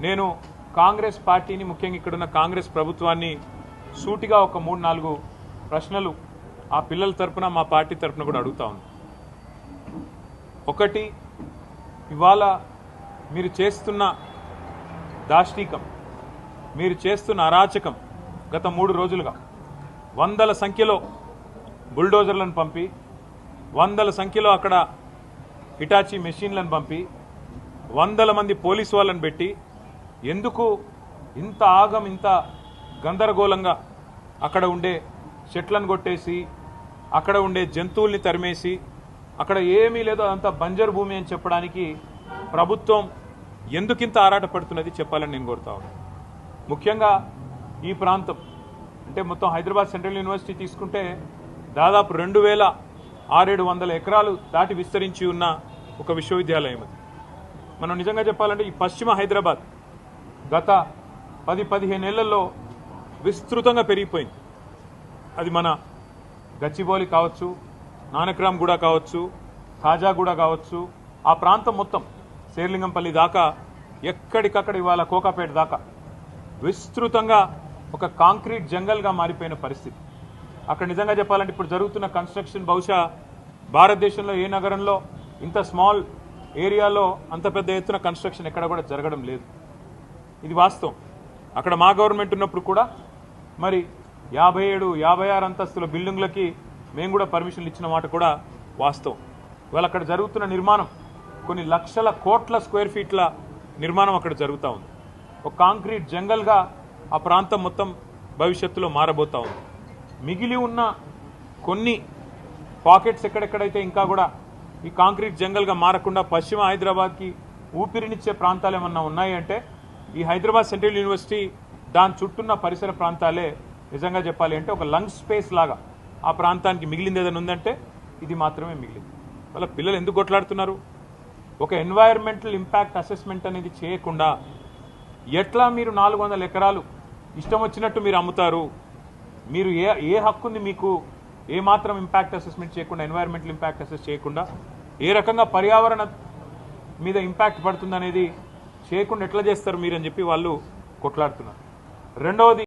నేను కాంగ్రెస్ పార్టీని ముఖ్యంగా ఇక్కడున్న కాంగ్రెస్ ప్రభుత్వాన్ని సూటిగా ఒక 3-4 ప్రశ్నలు ఆ పిల్లల తరపున మా పార్టీ తరపున కూడా అడుగుతా ఉన్నాను. ఒకటి, ఇవాళ మీరు చేస్తున్న దాష్టీకం, మీరు చేస్తున్న అరాచకం గత 3 రోజులుగా వందల సంఖ్యలో బుల్డోజర్లను పంపి, వందల సంఖ్యలో అక్కడ హిటాచీ మెషిన్లను పంపి, వందల మంది పోలీసు వాళ్ళని పెట్టి ఎందుకు ఇంత ఆగం, ఇంత గందరగోళంగా అక్కడ ఉండే చెట్లను కొట్టేసి, అక్కడ ఉండే జంతువుల్ని తరిమేసి, అక్కడ ఏమీ లేదో అదంతా బంజరు భూమి అని చెప్పడానికి ప్రభుత్వం ఎందుకింత ఆరాటపడుతున్నది చెప్పాలని నేను కోరుతా ఉన్నాను. ముఖ్యంగా ఈ ప్రాంతం అంటే మొత్తం హైదరాబాద్ సెంట్రల్ యూనివర్సిటీ తీసుకుంటే దాదాపు 2600 ఎకరాలు దాటి విస్తరించి ఉన్న ఒక విశ్వవిద్యాలయం అది. మనం నిజంగా చెప్పాలంటే ఈ పశ్చిమ హైదరాబాద్ గత 10-15 ఏళ్లలో విస్తృతంగా పెరిగిపోయింది. అది మన గచ్చిబౌలి కావచ్చు, నానక్రామ్గూడ కావచ్చు, ఖాజాగూడ కావచ్చు, ఆ ప్రాంతం మొత్తం శేర్లింగంపల్లి దాకా ఎక్కడికక్కడ ఇవాళ కోకాపేట దాకా విస్తృతంగా ఒక కాంక్రీట్ జంగల్గా మారిపోయిన పరిస్థితి. అక్కడ నిజంగా చెప్పాలంటే ఇప్పుడు జరుగుతున్న కన్స్ట్రక్షన్ బహుశా భారతదేశంలో ఏ నగరంలో ఇంత స్మాల్ ఏరియాలో అంత పెద్ద ఎత్తున కన్స్ట్రక్షన్ ఎక్కడ కూడా జరగడం లేదు. ఇది వాస్తవం. అక్కడ మా గవర్నమెంట్ ఉన్నప్పుడు కూడా మరి 57-56 అంతస్తుల బిల్డింగ్లకి మేము కూడా పర్మిషన్లు ఇచ్చిన మాట కూడా వాస్తవం. ఇవాళ అక్కడ జరుగుతున్న నిర్మాణం కొన్ని లక్షల కోట్ల స్క్వేర్ ఫీట్ల నిర్మాణం అక్కడ జరుగుతూ ఉంది. ఒక కాంక్రీట్ జంగల్గా ఆ ప్రాంతం మొత్తం భవిష్యత్తులో మారబోతూ ఉంది. మిగిలి ఉన్న కొన్ని పాకెట్స్ ఎక్కడెక్కడైతే ఇంకా కూడా ఈ కాంక్రీట్ జంగల్గా మారకుండా పశ్చిమ హైదరాబాద్కి ఊపిరినిచ్చే ప్రాంతాలు ఏమన్నా ఉన్నాయి అంటే ఈ హైదరాబాద్ సెంట్రల్ యూనివర్సిటీ దాని చుట్టూన్న పరిసర ప్రాంతాలే నిజంగా చెప్పాలి అంటే ఒక లంగ్ స్పేస్ లాగా ఆ ప్రాంతానికి మిగిలింది ఏదైనా ఉందంటే ఇది మాత్రమే మిగిలింది. వాళ్ళ పిల్లలు ఎందుకు కొట్లాడుతున్నారు? ఒక ఎన్వైరన్మెంటల్ ఇంపాక్ట్ అసెస్మెంట్ అనేది చేయకుండా ఎట్లా మీరు 400 ఎకరాలు ఇష్టం వచ్చినట్టు మీరు అమ్ముతారు? మీరు ఏ హక్కుంది మీకు? ఏ మాత్రం ఇంపాక్ట్ అసెస్మెంట్ చేయకుండా, ఎన్వైరన్మెంటల్ ఇంపాక్ట్ అసెస్ చేయకుండా, ఏ రకంగా పర్యావరణ మీద ఇంపాక్ట్ పడుతుంది అనేది చేయకుండా ఎట్లా చేస్తారు మీరు అని చెప్పి వాళ్ళు కొట్లాడుతున్నారు. రెండవది,